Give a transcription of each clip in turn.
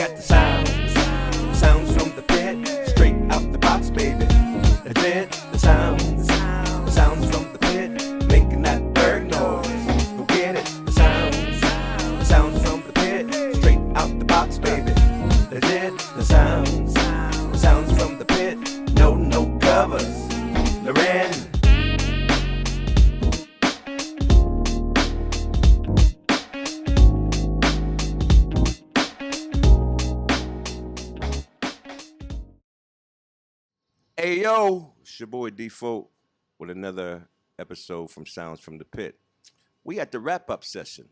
got the sounds from the pit, straight out the box, baby. That's it, the sounds from the pit, making that bird noise. Go get it, the sounds from the pit, straight out the box, baby. That's it, the sounds from the pit, no covers, Loren. Hey yo, it's your boy Default with another episode from Sounds from the Pit. We at the wrap-up session,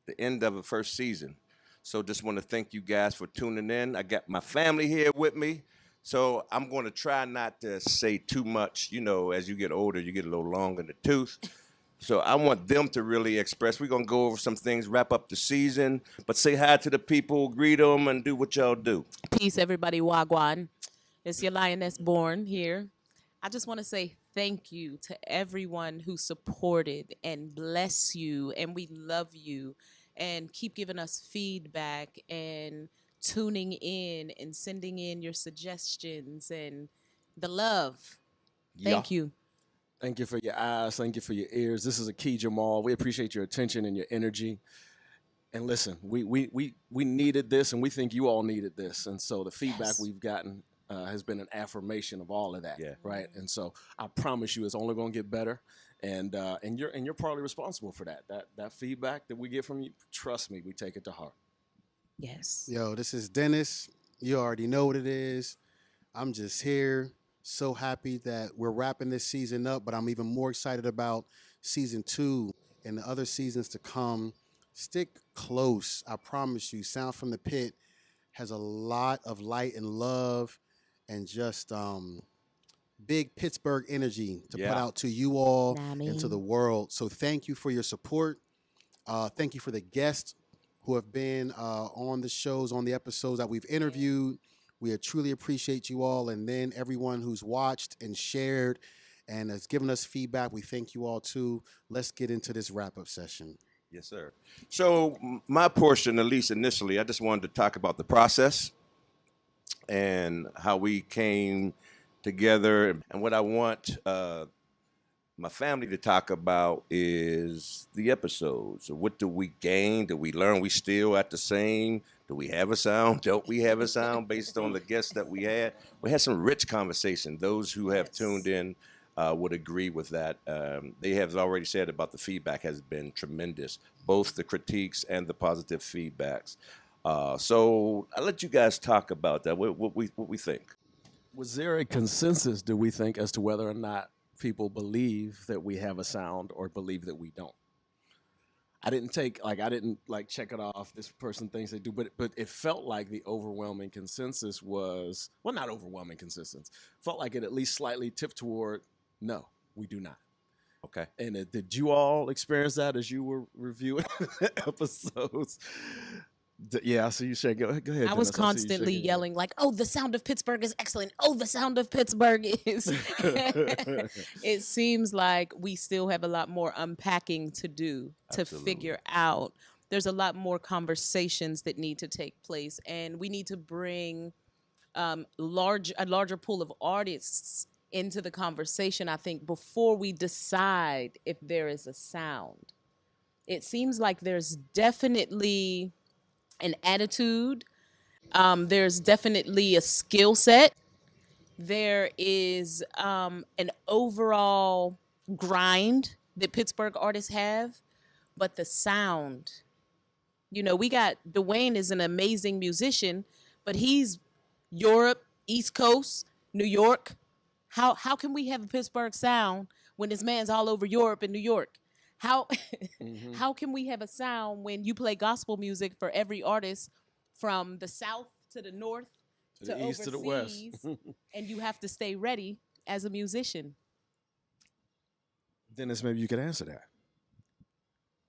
the end of the first season. So just want to thank you guys for tuning in. I got my family here with me. So I'm going to try not to say too much. You know, as you get older, you get a little long in the tooth. So I want them to really express. We're going to go over some things, wrap up the season, but say hi to the people, greet them, and do what y'all do. Peace, everybody. Wagwan. It's your lioness born here. I just want to say thank you to everyone who supported and bless you. And we love you and keep giving us feedback and tuning in and sending in your suggestions and the love. Thank you. Thank you for your eyes. Thank you for your ears. This is a key, Jamal. We appreciate your attention and your energy. And listen, we needed this, and we think you all needed this. And so the feedback we've gotten has been an affirmation of all of that, right? And so I promise you, it's only going to get better. And you're partly responsible for that. That feedback that we get from you, trust me, we take it to heart. Yes. Yo, this is Dennis. You already know what it is. I'm just here, so happy that we're wrapping this season up, but I'm even more excited about season 2 and the other seasons to come. Stick close. I promise you, Sound from the Pit has a lot of light and love and just big Pittsburgh energy to put out to you all and to the world. So thank you for your support. Thank you for the guests who have been on the shows, on the episodes that we've interviewed. We truly appreciate you all. And then everyone who's watched and shared and has given us feedback, we thank you all too. Let's get into this wrap-up session. Yes, sir. So my portion, at least initially, I just wanted to talk about the process and how we came together. And what I want my family to talk about is the episodes. What do we gain? Do we learn? We still at the same? Do we have a sound? Don't we have a sound based on the guests that we had? We had some rich conversation. Those who have tuned in would agree with that. They have already said about the feedback has been tremendous, both the critiques and the positive feedbacks. So I'll let you guys talk about that, what we think. Was there a consensus, do we think, as to whether or not people believe that we have a sound or believe that we don't? I didn't check it off. This person thinks they do, but it felt like the overwhelming consensus was, well, not overwhelming consensus. Felt like it at least slightly tipped toward, no, we do not. Okay. And did you all experience that as you were reviewing episodes? Yeah, I see you shaking. Go ahead. I was constantly yelling like, "Oh, the sound of Pittsburgh is excellent. Oh, the sound of Pittsburgh is." It seems like we still have a lot more unpacking to do to figure out. There's a lot more conversations that need to take place, and we need to bring a larger pool of artists into the conversation, I think, before we decide if there is a sound. It seems like there's definitely an attitude. There's definitely a skill set. There is an overall grind that Pittsburgh artists have, but the sound, we got Dwayne is an amazing musician, but he's Europe, East Coast, New York. How can we have a Pittsburgh sound when this man's all over Europe and New York? How how can we have a sound when you play gospel music for every artist from the South to the North to the East to the West, and you have to stay ready as a musician? Dennis, maybe you could answer that.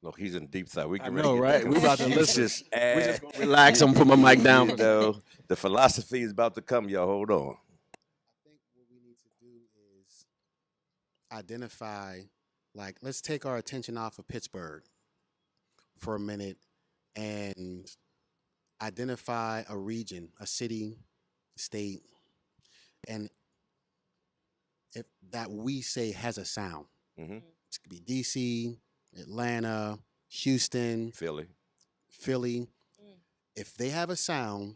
Look, he's in deep thought. We can right? We're about to listen. We're just gonna relax and put my mic down. The philosophy is about to come, y'all. Hold on. I think what we need to do is identify, like, let's take our attention off of Pittsburgh for a minute and identify a region, a city, state, and if that we say has a sound. Mm-hmm. It could be DC, Atlanta, Houston, Philly. Philly. If they have a sound,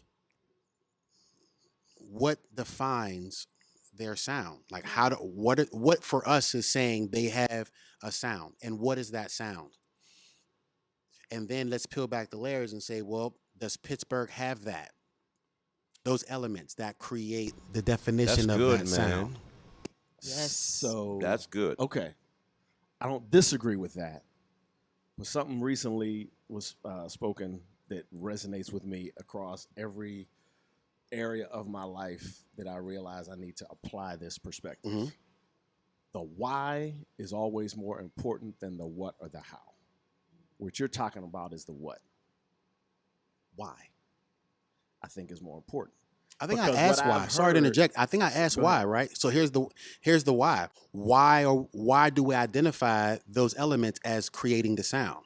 what defines their sound? Like what for us is saying they have a sound, and what is that sound? And then let's peel back the layers and say, well, does Pittsburgh have that? Those elements that create the That's definition of good, that man. sound. Yes. So That's good. okay. I don't disagree with that, but something recently was spoken that resonates with me across every area of my life that I realize I need to apply this perspective. Mhm. The why is always more important than the what or the how. What you're talking about is the what. Why? I think is more important. I think Because I asked what why. I've Sorry to heard- interject. I think I asked Go ahead. why, right? So here's the why. Why do we identify those elements as creating the sound?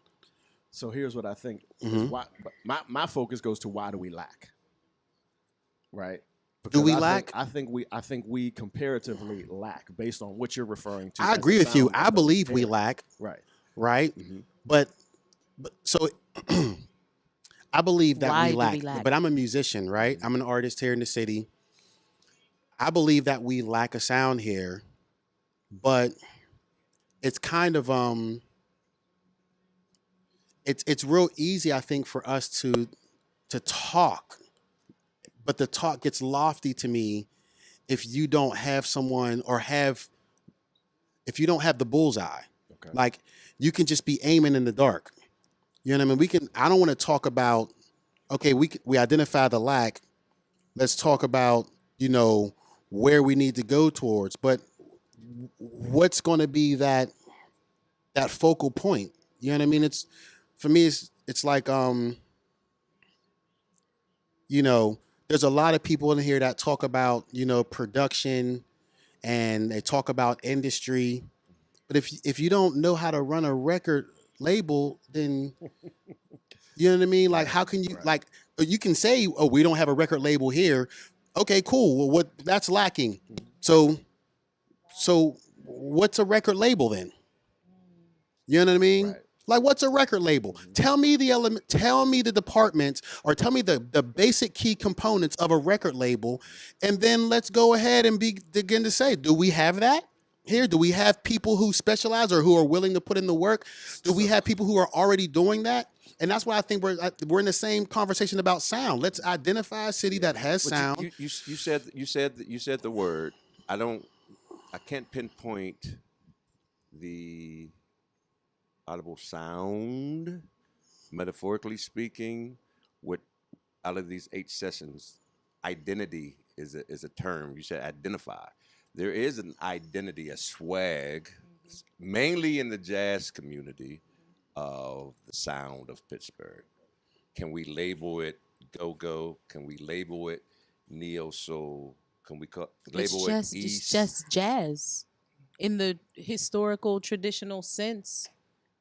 So here's what I think. is Mhm. Why, but my focus goes to why do we lack? Right? Do we I lack? I think we comparatively lack based on what you're referring to. I as agree the with you. sound I of the believe we parent. lack, Right. right? Mhm. But so I believe that Why we do lack. we lack? But I'm a musician, right? I'm an artist here in the city. I believe that we lack a sound here, but it's kind of it's real easy, I think, for us to talk, but the talk gets lofty to me if you don't have someone or if you don't have the bullseye. Okay. Like you can just be aiming in the dark. You know what I mean? I don't want to talk about. Okay, we identify the lack. Let's talk about where we need to go towards. But what's going to be that focal point? You know what I mean? It's for me. It's like there's a lot of people in here that talk about production and they talk about industry. But if you don't know how to run a record label, then you know what I mean? Like, how can you Right. you can say, oh, we don't have a record label here. Okay, cool. Well, that's lacking. So what's a record label then? You know what I mean? Right. Like, what's a record label? Tell me the element, tell me the departments, or tell me the basic key components of a record label, and then let's go ahead and begin to say, do we have that here? Do we have people who specialize or who are willing to put in the work? Do we have people who are already doing that? And that's why I think we're in the same conversation about sound. Let's identify a city that has But sound. you said the word. I can't pinpoint the audible sound, metaphorically speaking. What out of these 8 sessions, identity is a term. You said identify. There is an identity, a swag, mainly in the jazz community, of the sound of Pittsburgh. Can we label it go-go? Can we label it neo-soul? Can we label It's it East? just jazz. In the historical traditional sense,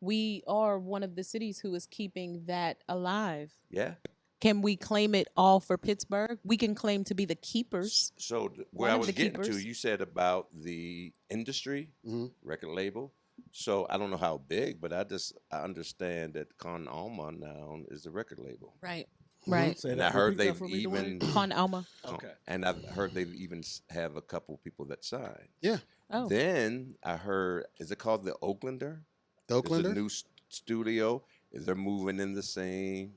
we are one of the cities who is keeping that alive. Yeah. Can we claim it all for Pittsburgh? We can claim to be the keepers. So where One I of was the getting to, keepers. you said about the industry, Mhm. record label. So I don't know how big, but I understand that Con Alma now is a record label. Right. Mhm. Right. Say And that- I heard repeat that they've for me, Dwayne. even Con Alma. Okay. and I've heard they've even have a couple people that signed. Yeah, Oh. Then I heard, is it called the Oaklander? the There's a Oaklander. new studio. Is they're moving in the same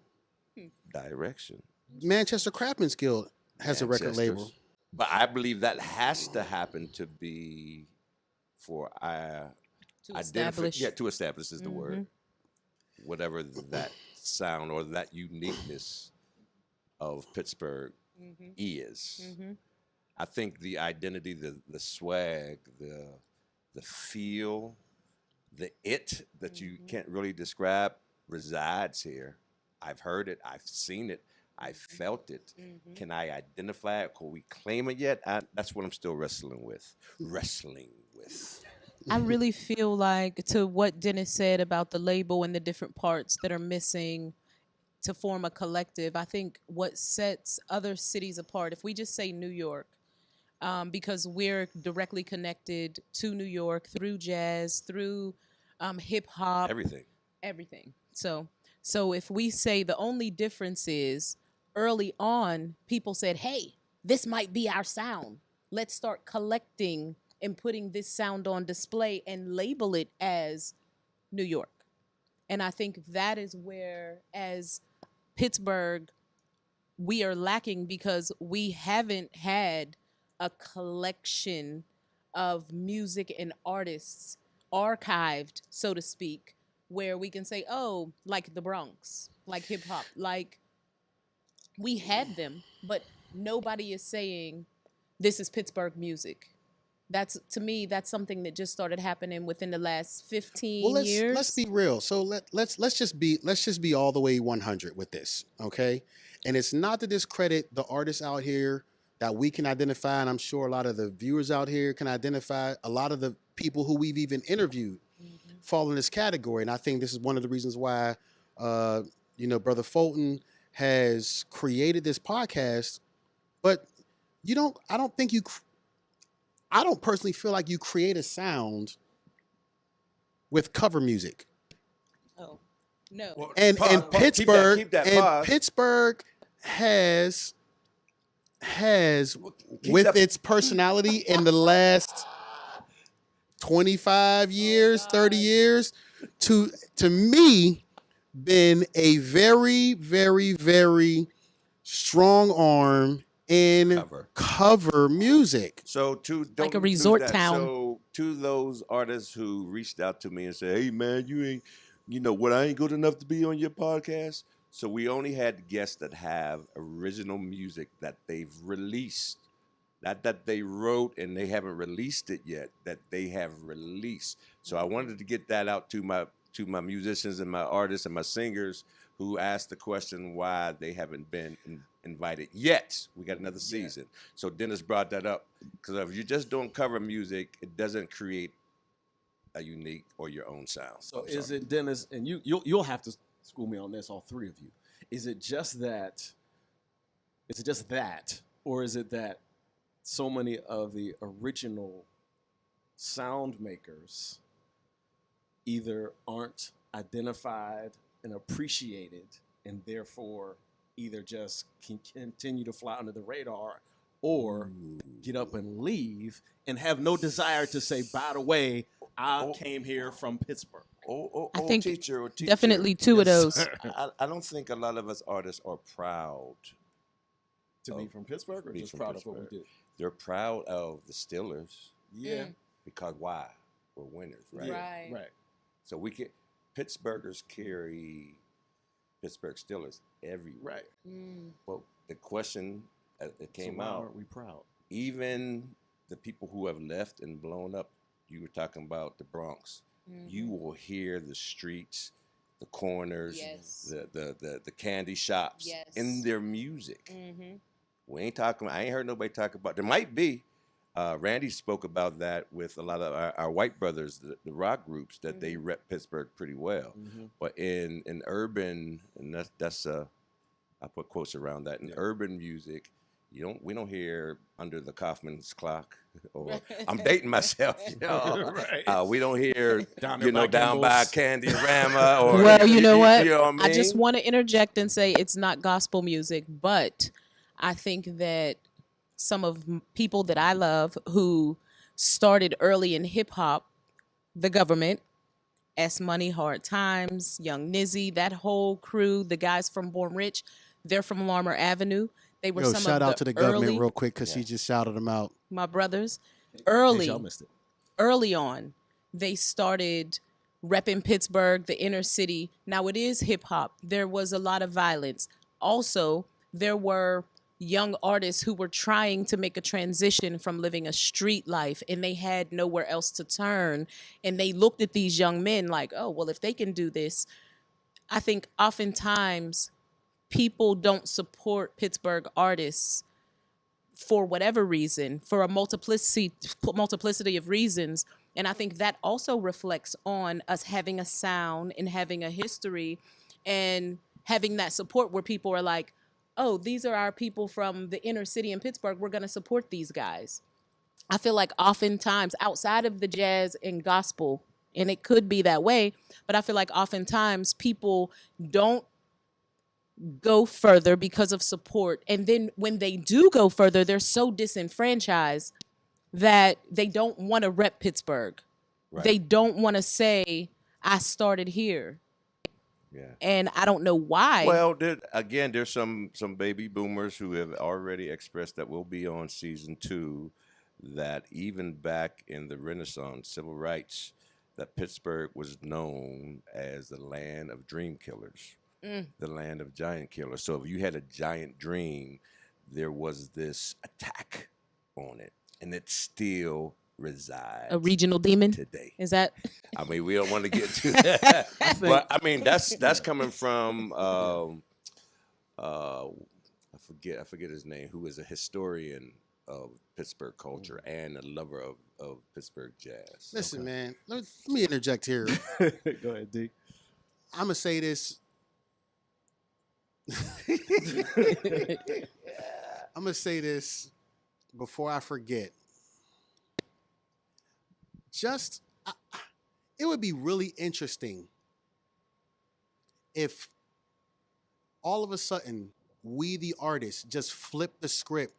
direction? Manchester Craftsman's Guild has a record label. Manchester's. But I believe that has to happen to be for To establish. Yeah, to establish is the word. Mhm. Whatever that sound or that uniqueness of Pittsburgh Mhm. is. Mhm. I think the identity, the swag, the feel, the it that you can't really describe resides here. I've heard it, I've seen it, I felt it. Mhm. Can I identify it? Can we claim it yet? That's what I'm still wrestling with. I really feel like, to what Dennis said about the label and the different parts that are missing, to form a collective. I think what sets other cities apart, if we just say New York, because we're directly connected to New York through jazz, through hip hop, Everything. everything. So if we say the only difference is early on, people said, "Hey, this might be our sound. Let's start collecting and putting this sound on display and label it as New York." And I think that is where, as Pittsburgh, we are lacking because we haven't had a collection of music and artists archived, so to speak, where we can say, oh, like the Bronx, like hip hop, like we had them, but nobody is saying this is Pittsburgh music. That's, to me, that's something that just started happening within the last 15 Well, years. let's be real. So let's just be all the way 100 with this, okay? And it's not to discredit the artists out here that we can identify, and I'm sure a lot of the viewers out here can identify. A lot of the people who we've even interviewed fall in this category, and I think this is one of the reasons why, Brother Fulton has created this podcast. But you don't. I don't personally feel like you create a sound with cover music. Oh, no. Well, And pause, and pause. Pittsburgh Keep that and pause. Pittsburgh has Keep with that- its personality in the last 25 years, 30 years, to me, been a very, very, very strong arm in cover music. So Like a don't resort lose that. town. So to those artists who reached out to me and said, "Hey man, you ain't, what? I ain't good enough to be on your podcast." So we only had guests that have original music that they've released, not that they wrote and they haven't released it yet. That they have released. So I wanted to get that out to my musicians and my artists and my singers who asked the question why they haven't been invited yet. We got another season. So Dennis brought that up because if you're just doing cover music, it doesn't create a unique or your own sound. So is it, Dennis, and you'll have to school me on this, all three of you. Is it just that, or is it that so many of the original sound makers either aren't identified and appreciated, and therefore either just can continue to fly under the radar or get up and leave and have no desire to say, by the way, I came here from Pittsburgh? I think teacher. definitely two of those. I don't think a lot of us artists are proud To be from Pittsburgh, or be just from proud of what we Pittsburgh. did? They're proud of the Steelers Yeah. because why? We're winners, right? Right. Right. So we can Pittsburghers carry Pittsburgh Steelers everywhere. Right. But the question that came So why out, aren't we proud? even the people who have left and blown up, you were talking about the Bronx. You will hear the streets, the corners, Yes. the candy shops Yes. in their music. Mm-hmm. We ain't talking. I ain't heard nobody talk about. There might be. Randy spoke about that with a lot of our white brothers, the rock groups, that they rep Pittsburgh pretty well. But in urban, and that's I put quotes around that. In urban music, we don't hear Under the Kaufman's Clock, or I'm dating myself. Right. We don't hear Down down by by Candyrama. Or Well, you know what? You know what I mean? I just want to interject and say it's not gospel music, but I think that some of people that I love who started early in hip hop, the government, S Money, Hard Times, Young Nizzy, that whole crew, the guys from Born Rich, they're from Larmer Avenue. They were some Shout of out to the early, government real quick because she just shouted them out. my brothers. Y'all missed it. Early on, they started repping Pittsburgh, the inner city. Now it is hip hop. There was a lot of violence. Also, there were young artists who were trying to make a transition from living a street life, and they had nowhere else to turn. And they looked at these young men like, oh, well, if they can do this. I think oftentimes people don't support Pittsburgh artists for whatever reason, for a multiplicity of reasons. And I think that also reflects on us having a sound and having a history and having that support where people are like, oh, these are our people from the inner city in Pittsburgh. We're going to support these guys. I feel like oftentimes outside of the jazz and gospel, and it could be that way, but I feel like oftentimes people don't go further because of support. And then when they do go further, they're so disenfranchised that they don't want to rep Pittsburgh. Right. They don't want to say, I started here. Yeah. And I don't know why. Well, there's some baby boomers who have already expressed that we'll be on season 2, that even back in the Renaissance civil rights, that Pittsburgh was known as the land of dream killers, the land of giant killers. So if you had a giant dream, there was this attack on it, and it still resides. A regional demon today. Is that? I mean, we don't want to get to that, but I mean that's coming from I forget his name, who is a historian of Pittsburgh culture and a lover of Pittsburgh jazz. Listen, man, let me interject here. Go ahead, D. I'm gonna say this. I'm gonna say this before I forget. It would be really interesting if all of a sudden we, the artists, just flip the script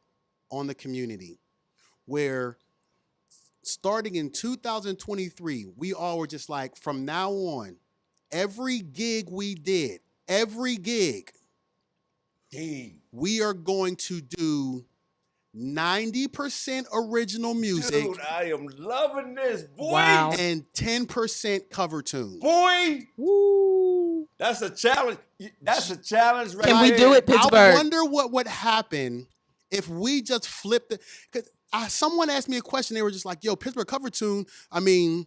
on the community, where starting in 2023, we all were just like, from now on, every gig we did, we are going to do 90% original music. Dude, I am loving this, boy. Wow. And 10% cover tunes. Boy, Woo. that's a challenge. That's a challenge right Can we there. do it, Pittsburgh? I wonder what would happen if we just flipped it. Because someone asked me a question. They were just like, yo, Pittsburgh cover tune. I mean,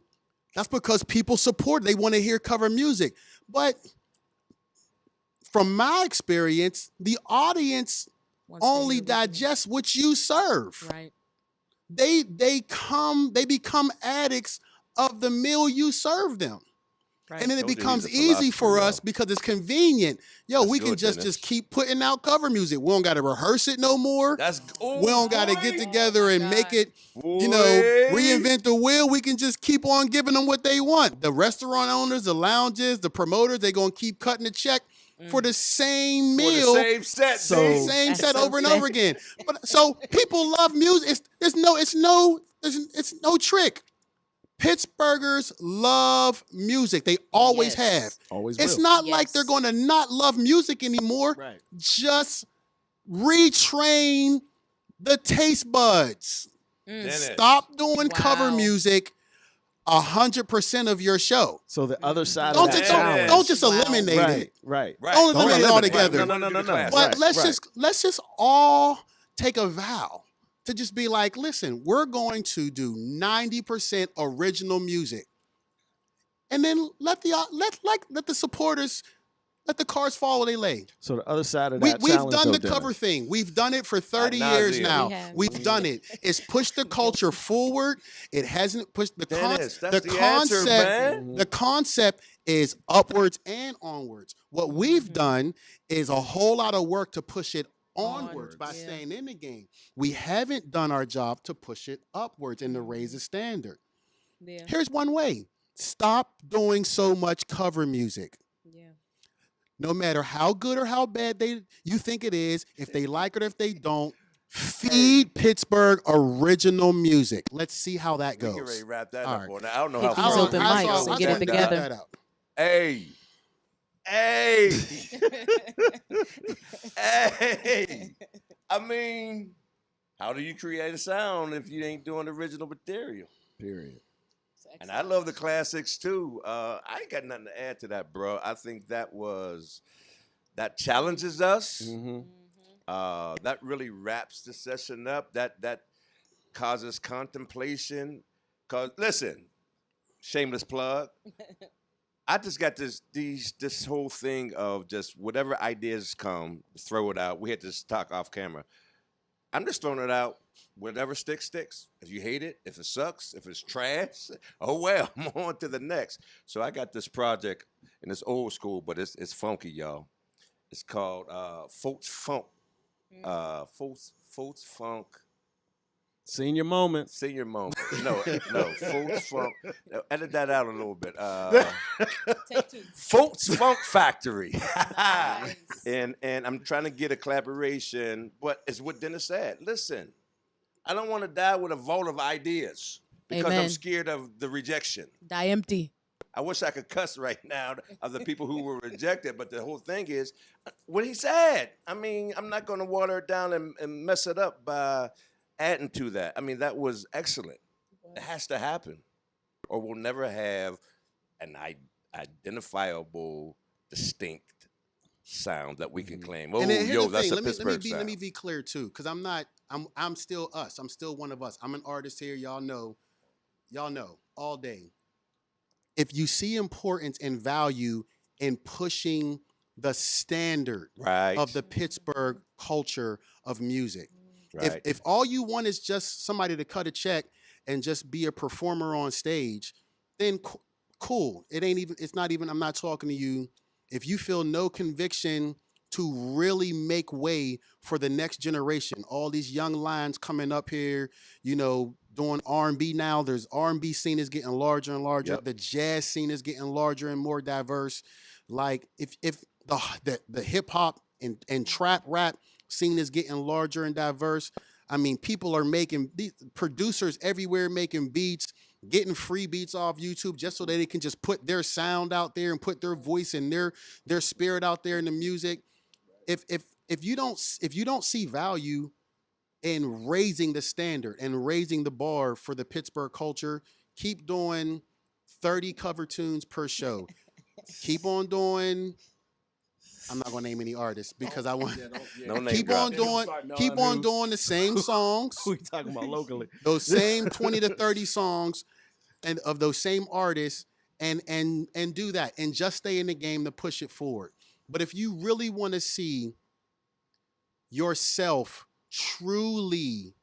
that's because people support. They want to hear cover music. But from my experience, the audience only digest what you serve. Right. They become addicts of the meal you serve them. Right. And then it Told you becomes he's a easy for philosopher, us because it's convenient. Yo, Let's we do can it, just Dennis. keep putting out cover music. We don't got to rehearse it no more. We don't got to get together and make it, reinvent the wheel. We can just keep on giving them what they want. The restaurant owners, the lounges, the promoters, they're going to keep cutting the check for the same meal. For the same set. Same That's set so over and sad. over again. But so people love music. It's no trick. Pittsburghers love music. They always Yes. have. Always It's will. not Yes. like they're going to not love music anymore. Right. Just retrain the taste buds. Dennis. Stop doing cover Wow. music 100% of your show. So the other side Don't of that just, challenge. don't just Wow. eliminate right, it. right. Right. Don't eliminate it eliminate it. altogether. No. But let's just all take a vow to just be like, listen, we're going to do 90% original music, and then let the supporters, let the cards fall where they lay. So the other side of We've that challenge, done though, the Dennis, cover thing. We've done it for 30 Ad years nauseam. now. We have. We've done it. It's pushed the culture forward. It hasn't pushed the Dennis, that's the the answer, concept. man. The concept is upwards and onwards. What we've done is a whole lot of work to push it onwards by Yeah. staying in the game. We haven't done our job to push it upwards and to raise the standard. Yeah. Here's one way. Stop doing so much cover music. Yeah. No matter how good or how bad you think it is, if they like it or if they don't, feed Pittsburgh original music. Let's see how that We can goes. already wrap that All up right. on that. I don't know Keep how these far open we mics can and go get it with together. that. Hey. Hey. I mean, how do you create a sound if you ain't doing original material? period. And I love the classics too. I ain't got nothing to add to that, bro. I think that challenges us. Mm-hmm. That really wraps the session up. That causes contemplation. Cause listen, shameless plug. I just got this whole thing of just whatever ideas come, throw it out. We had to talk off camera. I'm just throwing it out. Whatever sticks. If you hate it, if it sucks, if it's trash, oh well, I'm on to the next. So I got this project, and it's old school, but it's funky, y'all. It's called Folks Funk. Folks Funk Senior moment. Senior Moment. No, Folks Funk. Edit that out a little bit. Take two. Folks Funk Factory. Nice. and I'm trying to get a collaboration, but it's what Dennis said. Listen, I don't want to die with a vault of ideas because I'm Amen. scared of the rejection. Die empty. I wish I could cuss right now of the people who were rejected, but the whole thing is what he said. I mean, I'm not going to water it down and mess it up by adding to that. I mean, that was excellent. It has to happen, or we'll never have an identifiable, distinct sound that we can claim. Oh, And then here's yo, the that's thing. a Pittsburgh sound. Let me be clear too, because I'm still us. I'm still one of us. I'm an artist here. Y'all know all day. If you see importance and value in pushing the standard Right. of the Pittsburgh culture of music, Right. if all you want is just somebody to cut a check and just be a performer on stage, then cool. It's not even, I'm not talking to you. If you feel no conviction to really make way for the next generation, all these young lions coming up here, doing R&B now. There's R&B scene is getting larger and larger. Yep. The jazz scene is getting larger and more diverse. Like if the hip hop and trap rap scene is getting larger and diverse. I mean, people are making these producers everywhere making beats, getting free beats off YouTube just so that they can just put their sound out there and put their voice and their spirit out there in the music. If you don't see value in raising the standard and raising the bar for the Pittsburgh culture, keep doing 30 cover tunes per show. Keep on doing. I'm not gonna name any artists because I want. No name Keep drop. on doing. Keep on doing the same songs. Who we talking about locally? Those same 20 to 30 songs, and of those same artists, and do that, and just stay in the game to push it forward. But if you really want to see yourself truly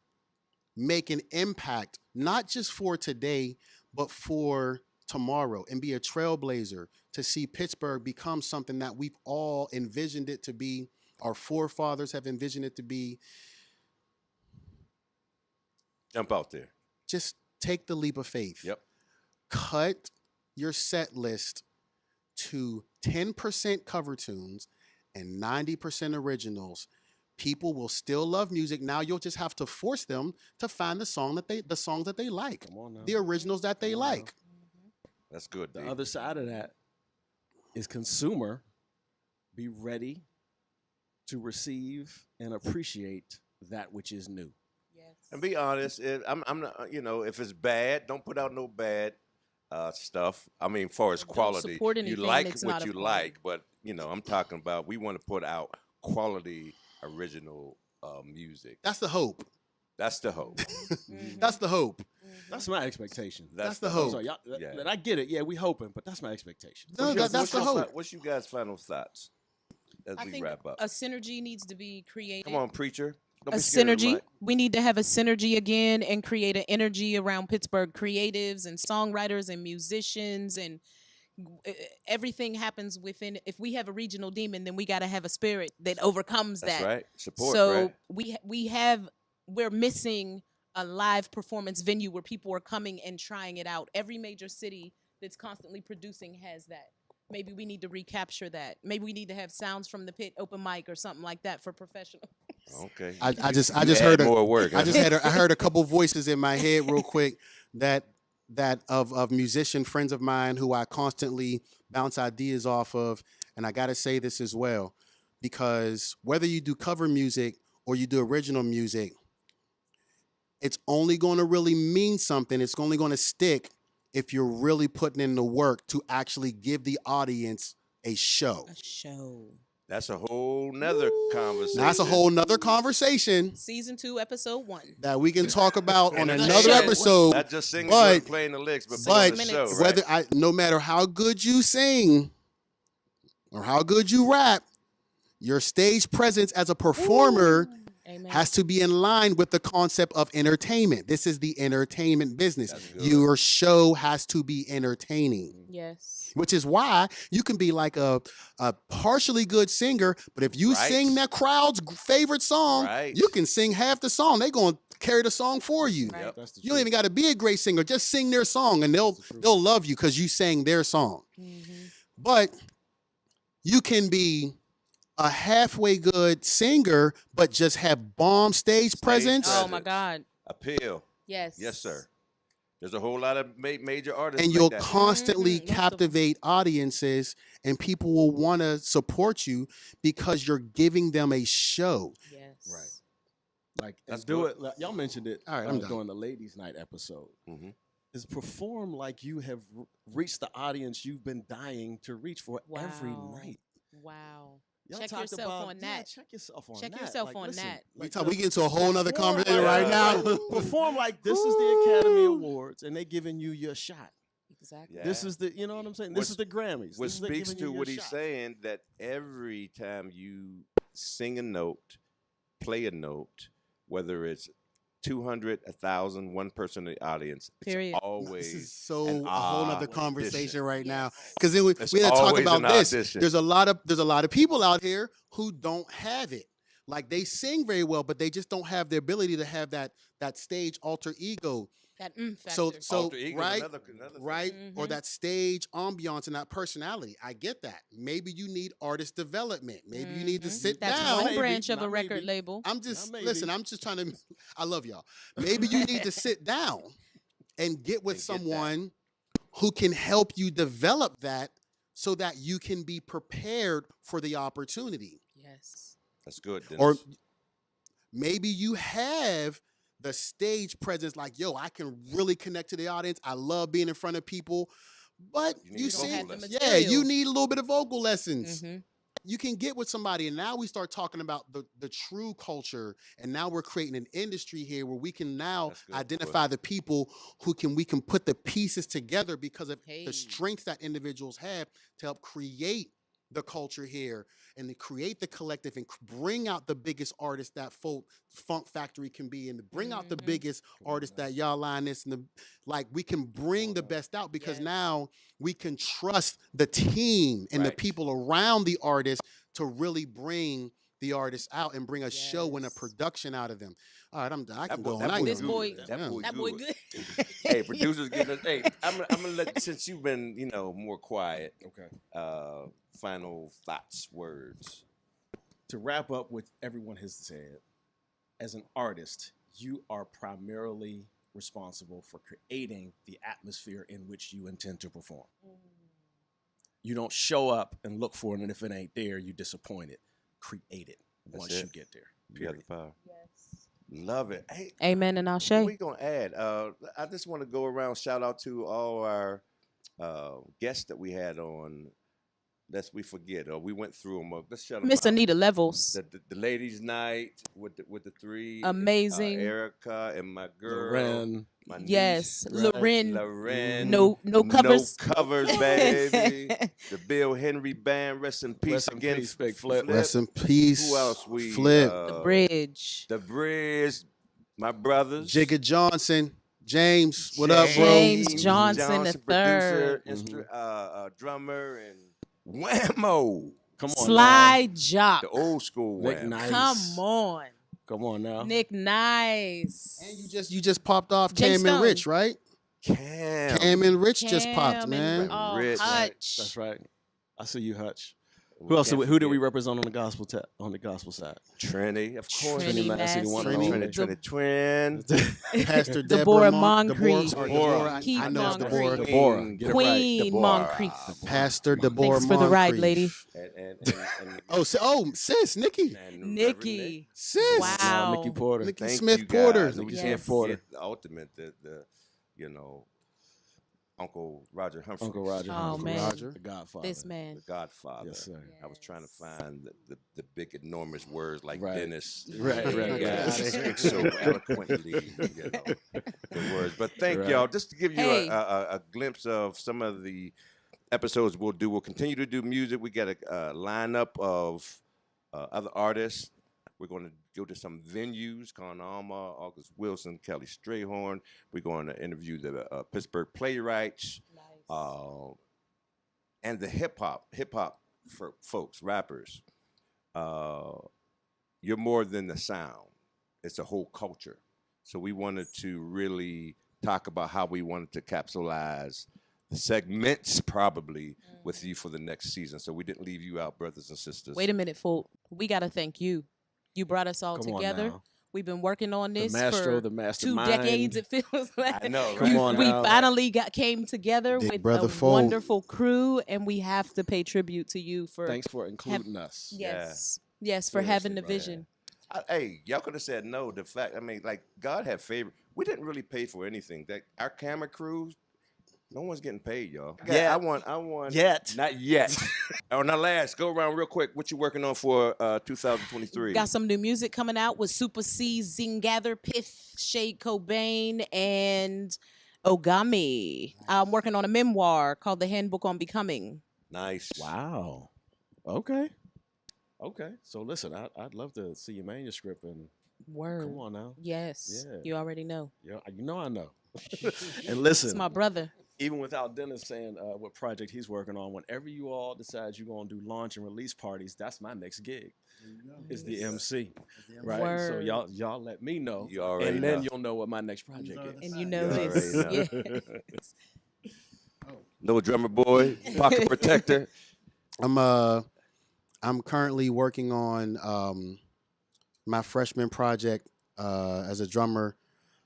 make an impact, not just for today, but for tomorrow, and be a trailblazer to see Pittsburgh become something that we've all envisioned it to be, our forefathers have envisioned it to be, Jump out there. just take the leap of faith. Yep. Cut your set list to 10% cover tunes and 90% originals. People will still love music. Now you'll just have to force them to find the songs that they like, Come on now. the originals that they Come on now. like. That's good. The D. other side of that is consumer be ready to receive and appreciate that which is new. Yes. And be honest, I'm not, if it's bad, don't put out no bad stuff. I mean, far as Don't quality, support you anything like that's what not of you quality. like, but I'm talking about we want to put out quality original music. That's the hope. That's the hope. That's the hope. That's my expectation. That's the I'm hope. sorry, Yeah. and I get it. Yeah, we hoping, but that's my expectation. No, that's the hope. What's you guys' final thoughts as I we think wrap up? a synergy needs to be created. Come on, preacher. Don't A be scared of the synergy. mic. We need to have a synergy again and create an energy around Pittsburgh creatives and songwriters and musicians, and everything happens within. If we have a regional demon, then we got to have a spirit that overcomes That's that. right. Support. So right? we're missing a live performance venue where people are coming and trying it out. Every major city that's constantly producing has that. Maybe we need to recapture that. Maybe we need to have Sounds from the Pit open mic or something like that for professionals. Okay. I just You heard add more work. I heard a couple voices in my head real quick that of musician friends of mine who I constantly bounce ideas off of, and I got to say this as well, because whether you do cover music or you do original music, it's only going to really mean something. It's only going to stick if you're really putting in the work to actually give the audience a show. A show. That's a whole nother conversation. Now, that's a whole nother conversation Season 2, episode 1. that we can talk about on And it's another show. episode. Not just singing but- and playing the licks, but But putting on the show, minutes. right? no matter how good you sing or how good you rap, your stage presence as a performer Amen. Amen. has to be in line with the concept of entertainment. This is the entertainment business. That's good. Your show has to be entertaining. Yes. Which is why you can be like a partially good singer, but if you Right. sing that crowd's favorite song, Right. you can sing half the song. They're going to carry the song for you. Right. Yep. That's the You don't truth. even got to be a great singer. Just sing their song, and That's the truth. they'll love you because you sang their song. Mm-hmm. But you can be a halfway good singer, but just have bomb stage presence, Oh my God. Appeal. Yes. Yes, sir. There's a whole lot of major artists and like you'll that. constantly Most of 'em. captivate audiences, and people will want to support you because you're giving them a show. Yes. Right. Like, That's and do good. it. Like, y'all mentioned it All right, I'm done. during the ladies' night episode. Mhm. Is perform like you have reached the audience you've been dying to reach for every Wow. night. Wow. Y'all Check talked yourself about, on yeah, that. check yourself on Check that. yourself Like, on listen, that. like, We get into a whole nother perform conversation like- right now. Perform like this is the Academy Awards and they giving you your shot. Exactly. Yeah. This is the, you know what I'm saying? This Which- is the Grammys. Which This is they speaks giving to you your what he's shot. saying, that every time you sing a note, play a note, whether it's 200, 1,000, one person in the audience, Period. it's always This is so an a whole nother audition. conversation right now. Yes. Because then we It's had to talk always about an this. audition. There's a lot of people out here who don't have it. Like they sing very well, but they just don't have the ability to have that stage alter ego. That So factor. Alter ego is right, another thing. right, or Mhm. that stage ambiance and that personality. I get that. Maybe you need artist development. Maybe you need to Mhm. sit That's down. one Maybe, branch of a not record maybe. label. I'm just maybe. listen. I'm just trying to. I love y'all. Maybe you need to sit down and get with And get that. someone who can help you develop that, so that you can be prepared for the opportunity. Yes. That's good. Or Dennis. maybe you have the stage presence. Like, yo, I can really connect to the audience. I love being in front of people. But You need you vocal sing, lessons. yeah, you material. need a little bit of vocal lessons. Mm-hmm. You can get with somebody, and now we start talking about the true culture, and now we're creating an industry here where we can now That's good, identify the people we can put the pieces together because of Hey. the strengths that individuals have to help create the culture here and to create the collective and bring out the biggest artists that Funk Factory can be, and to bring out the Mhm. biggest artists that y'all line this, and we can bring the best out because Yes. now we can trust the team and the Right. people around the artist to really bring the artist out and bring a show and a Yes. production out of them. All right, I'm done. I That can boy- go on. that I boy can This go good. on. boy- That Yeah. boy That boy good. good. Hey, producers getting us. Hey, I'm gonna let, since you've been, more quiet. Okay. Final thoughts, words. To wrap up what everyone has said, as an artist, you are primarily responsible for creating the atmosphere in which you intend to perform. You don't show up and look for it, and if it ain't there, you disappointed. Create it That's once it. you get there. You have the Period. power. Yes. Love it. Hey, Amen and Ashe. what we gonna add? I just want to go around, shout out to all our guests that we had on. Lest we forget, or we went through them. Let's shout them Miss out. Anita Levels. The ladies' night with the three Amazing. Erica and my girl, Loren, my niece, Yes. Right. Loren. Loren. No covers. No covers, baby. The Bill Henry Band, rest in peace Rest in again. peace, Big Flip. Rest in peace. Who else? We Flip. The Bridge. The Bridge, my brothers. Jigga Johnson. James, what up, bro? James Johnson the producer, third. drummer, and Whammo, come on, Sly Jock. the old school Nick Wham. Nice. Come on. now. Come on now. Nick Nice. And you just popped off James Cam and Stone. Rich, right? Cam. Cam and Rich just Cam popped, and man. Oh, Rich. Hutch. That's right. I see you, Hutch. We Who else? can't Who did we forget represent on the gospel on the gospel side? Trinity, of course. Trinity Massey, the one and Massey. only. Trinity Twin. Pastor Deborah Deborah Moncrief. Deborah. Keith I know it's Moncrief. Deborah. Deborah. Get it right. Queen Deborah. Moncrief. Pastor Deborah Thanks for the ride, Moncrief. lady. And Oh, sis, Nikki. and Nikki. Sis. Wow. Nikki Porter. Nikki Thank Smith you Porter. guys. And we Yes. can't Porter. forget the ultimate, the Uncle Roger Humphrey. Uncle Roger. Oh, Humphrey. man. Roger. The Godfather. This man. The Godfather. Yes, sir. I was trying to find the big enormous words like Right. Dennis. Right, You right, guys right. speak so eloquently, the words. But thank Right. y'all. Just to give you Hey. a glimpse of some of the episodes we'll do. We'll continue to do music. We got a lineup of other artists. We're going to go to some venues: Con Alma, August Wilson, Kelly Strayhorn. We're going to interview the Pittsburgh playwrights, and the hip hop for folks, rappers. You're more than the sound; it's a whole culture. So we wanted to really talk about how we wanted to capsulize the segments, probably with you for the next season. So we didn't leave you out, brothers and sisters. Wait a minute, folk. We got to thank you. You brought us all Come on together. now. We've been working on The this maestro, for the 2 mastermind. decades. It feels like I know, Come on we now. finally came together Big with brother a Fold. wonderful crew, and we have to pay tribute to you for Thanks for including us. yes, for having the Seriously, vision. Hey, y'all could have said no. The fact, I mean, like God had favor. We didn't really pay for anything. That our camera crews, no one's getting paid, y'all. Yet. I want. Yet. Not yet. Oh, now last, go around real quick. What you working on for 2023? Got some new music coming out with Super C, Zingather, Pith, Shade Cobain, and Ogami. I'm working on a memoir called The Handbook on Becoming. Nice. Wow. Okay. Okay. So listen, I'd love to see your manuscript and Word. come on now. Yes. Yeah. You already know. Yeah, you know I know. And It's listen, my brother. even without Dennis saying what project he's working on, whenever you all decide you're going to do launch and release parties, that's my next gig. Is the MC, right? So Word. y'all let me know, You already and then know. you'll know what my next project is. And you know You this. already Yes. Little drummer boy, pocket protector. I'm currently working on my freshman project as a drummer.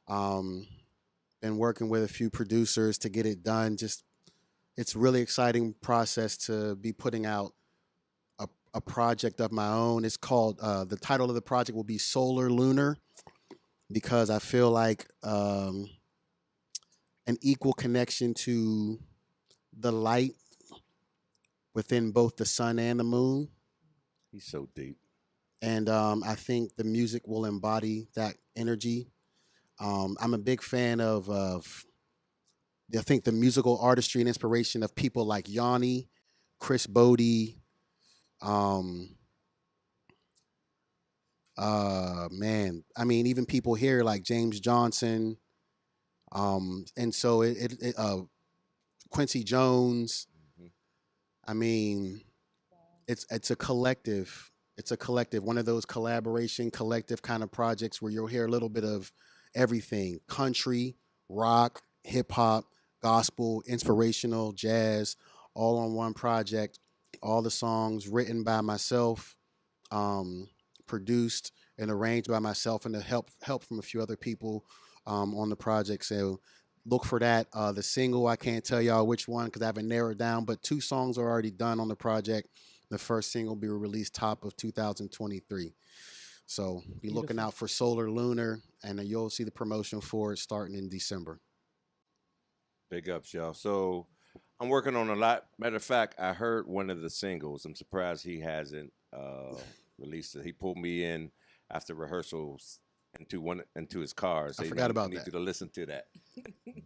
Been working with a few producers to get it done. Just it's really exciting process to be putting out a project of my own. It's called the title of the project will be Solar Lunar, because I feel like an equal connection to the light within both the sun and the moon. He's so deep. And I think the music will embody that energy. I'm a big fan of I think the musical artistry and inspiration of people like Yanni, Chris Bodie, man, I mean, even people here like James Johnson, and so Quincy Jones. Mhm. I mean, it's a collective. It's a collective, one of those collaboration, collective kind of projects where you'll hear a little bit of everything: country, rock, hip hop, gospel, inspirational, jazz, all on one project. All the songs written by myself, produced and arranged by myself, and the help from a few other people on the project. So look for that. The single, I can't tell y'all which one because I haven't narrowed down, but 2 songs are already done on the project. The first single will be released top of 2023. So be looking out for Solar Lunar, and you'll see the promotion for it starting in December. Big ups, y'all. So I'm working on a lot. Matter of fact, I heard one of the singles. I'm surprised he hasn't released it. He pulled me in after rehearsals into his car. I forgot about need that. you to listen to that.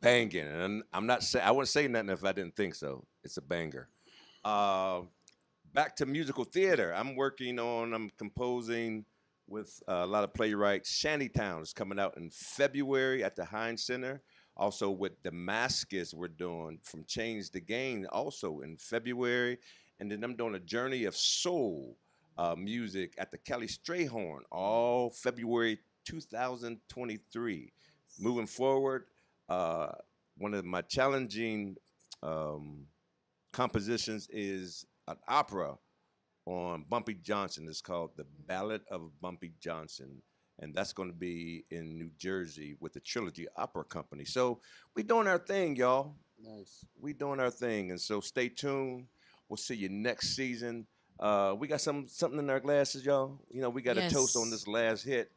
Banging. And I wouldn't say nothing if I didn't think so. It's a banger. Back to musical theater. I'm composing with a lot of playwrights. Shantytown is coming out in February at the Heinz Center. Also with Damascus, we're doing From Change to Gain also in February. And then I'm doing a Journey of Soul music at the Kelly Strayhorn all February 2023. Moving forward, one of my challenging compositions is an opera on Bumpy Johnson. It's called The Ballad of Bumpy Johnson. And that's going to be in New Jersey with the Trilogy Opera Company. So we doing our thing, y'all. Nice. We doing our thing. And so stay tuned. We'll see you next season. We got something in our glasses, y'all. You know, we got a toast on this last hit.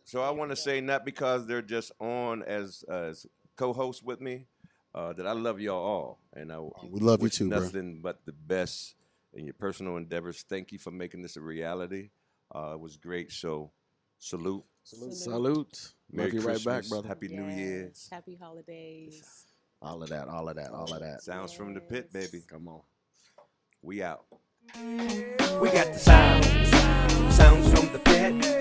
So I want to say, not because they're just on as co-hosts with me, that I love y'all all. And I We love you wish too, bro. nothing but the best in your personal endeavors. Thank you for making this a reality. It was great. So salute. Salute. Merry Love you right back, Christmas. brother. Happy New Year. Happy holidays. All of that. Sounds from the pit, baby. Come on. We out. We got the sounds from the pit.